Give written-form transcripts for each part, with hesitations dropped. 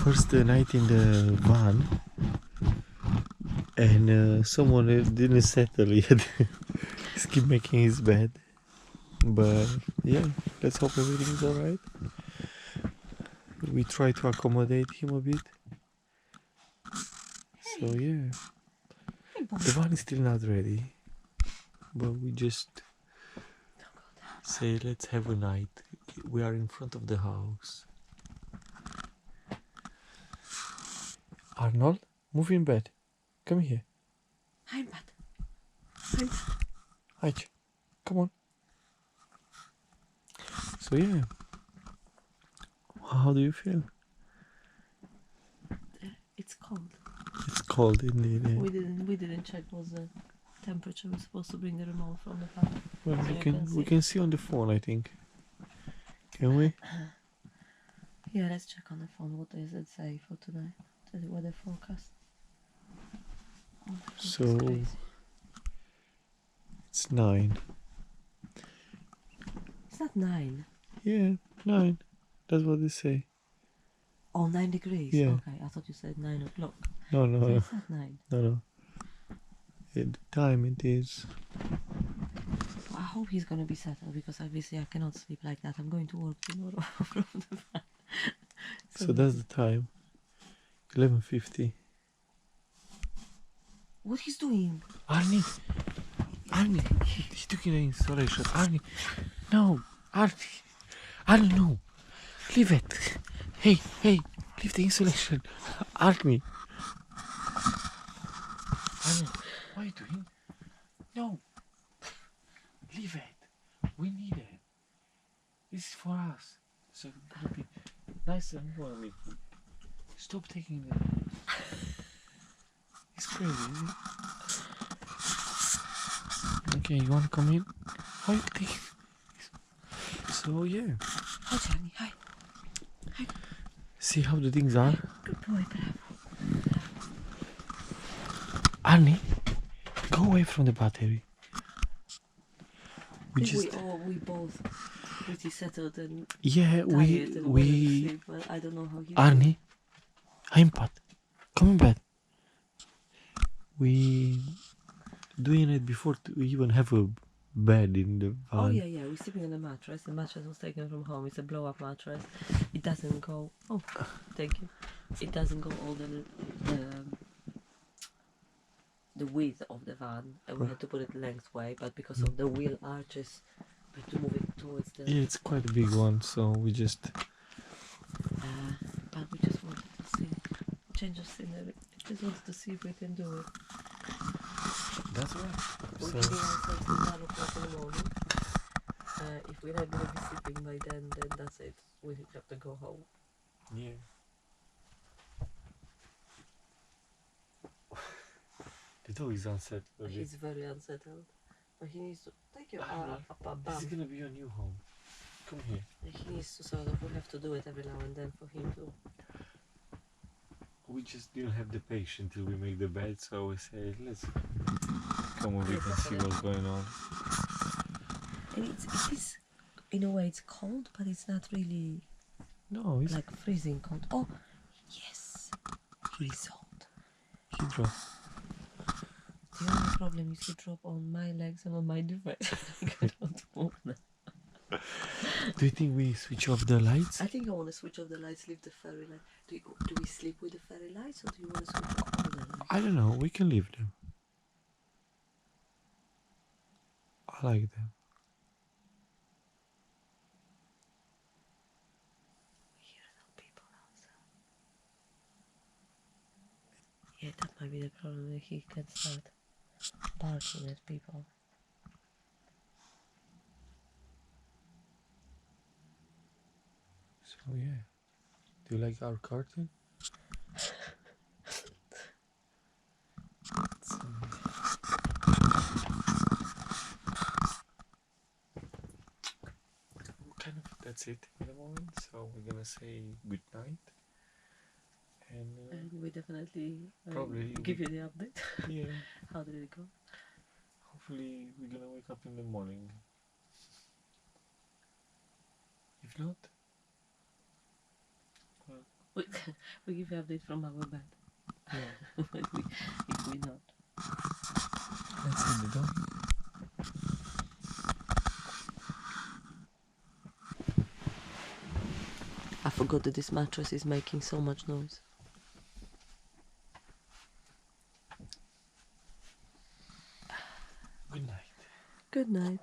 first night in the van, and someone didn't settle yet. He's keep making his bed, but yeah, let's hope everything's alright. We try to accommodate him a bit. So yeah, the van is still not ready, but we just say let's have a night. We are in front of the house. Arnold, move in bed. Come here. I'm bad. Hi. Come on. So yeah, how do you feel? It's cold. It's cold indeed. Yeah. We didn't check was the temperature. We're supposed to bring the remote from the fan. Well, So we can see on the phone, I think. Can we? Yeah, let's check on the phone. What does it say for tonight? The weather forecast. Oh, So it's crazy. it's 9. It's not 9. Yeah, 9. That's what they say. Oh, 9 degrees. Yeah. Okay, I thought you said 9 o'clock. No, So no, no, it's not 9. no. Yeah, the time it is. I hope he's gonna be settled because obviously I cannot sleep like that. I'm going to work tomorrow from the van. So that's the time. 11:50. What he's doing? Arnie, he's doing the installation. Arnie, no, Arnie, no, leave it. Hey, leave the installation. Arnie, what are you doing? No, leave it. We need it. This is for us. So it's gonna be nice and warm. Stop taking it. It's crazy, isn't it? Okay, you wanna come in? How you think? So yeah. Hi, Johnny. Hi. See how the things are? Good boy, bravo. Arnie, go away from the battery. We both pretty settled and yeah, tired and wanted to sleep, but I don't know how he. Arnie, I'm Pat. Come in bed. We doing it before we even have a bed in the van. Oh yeah, we're sleeping on a mattress. The mattress was taken from home. It's a blow-up mattress. It doesn't go. Oh, thank you. It doesn't go all the width of the van, and we had to put it lengthwise. But because of the wheel arches, we had to move it towards the. Yeah, it's quite a big one, so we just. But we just wanted to see change of scenery. Just wanted to see if we can do it. That's right. We're getting ourselves at 9 o'clock in the morning. If we're not going to be sleeping by then that's it. We have to go home. Yeah. The dog is unsettled. He's very unsettled. But he needs to take your arm up a bum. This is gonna be your new home. Come here. He needs to sort of, we have to do it every now and then for him to. We just didn't have the patience till we make the bed, so we said let's come over and see what's going on. And it is, in a way, it's cold, but it's not really. No, it's like freezing cold. Oh, yes, he's old. he dropped. The only problem is he dropped on my legs and on my device. I don't move now. Do you think we switch off the lights? I think I want to switch off the lights, leave the fairy light. Do we sleep with the fairy lights, or do you want to switch off all the lights? I don't know. We can leave them. I like them. We hear no people outside. Yeah, that might be the problem. That he can start barking at people. So yeah. Do you like our curtain? That's it in the moment. So we're gonna say good night, and we definitely probably give you the update. Yeah. How did it go? Hopefully we're gonna wake up in the morning. If not, We give you update from our bed. Yeah. if we not. Let's see the dog. I forgot that this mattress is making so much noise. Good night. Good night.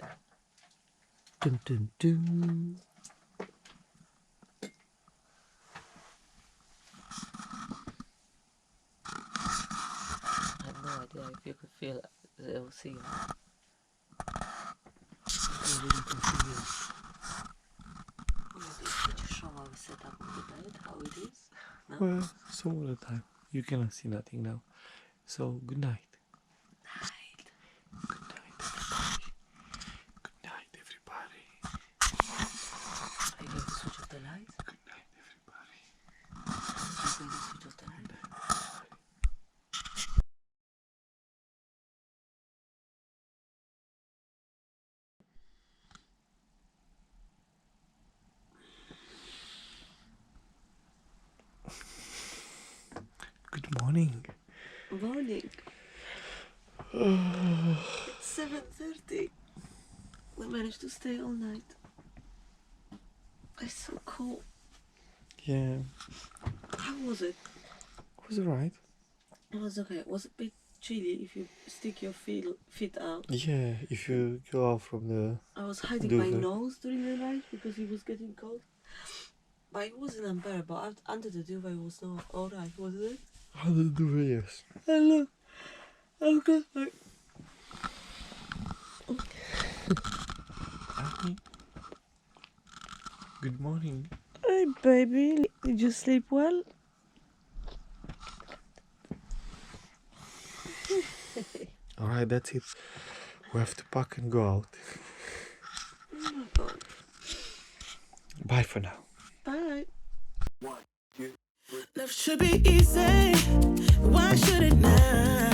Dun dun dun. I have no idea if you could feel the OC. Maybe you can feel it. Did you show our setup of the bed, how it is? No? Well, some of the time. You cannot see nothing now. So, good night. Night. Good night, everybody. Good night, everybody. Are you going to switch off the lights? Good night, everybody. Are you going to switch off the lights? Good morning. Morning. It's 7:30. We managed to stay all night. It's so cool. Yeah, How was it? it was alright. It was okay. It was a bit chilly if you stick your feet out. Yeah, if you go out from the... I was hiding my Duvet. nose during the night because it was getting cold. But it wasn't unbearable. Under the duvet it was not alright, wasn't it? How did do it? Yes. Hello. Okay. Annie. Good morning. Hey baby, did you sleep well? Alright, that's it. We have to pack and go out. Oh my god. Bye for now. Bye. Love should be easy. Why should it not?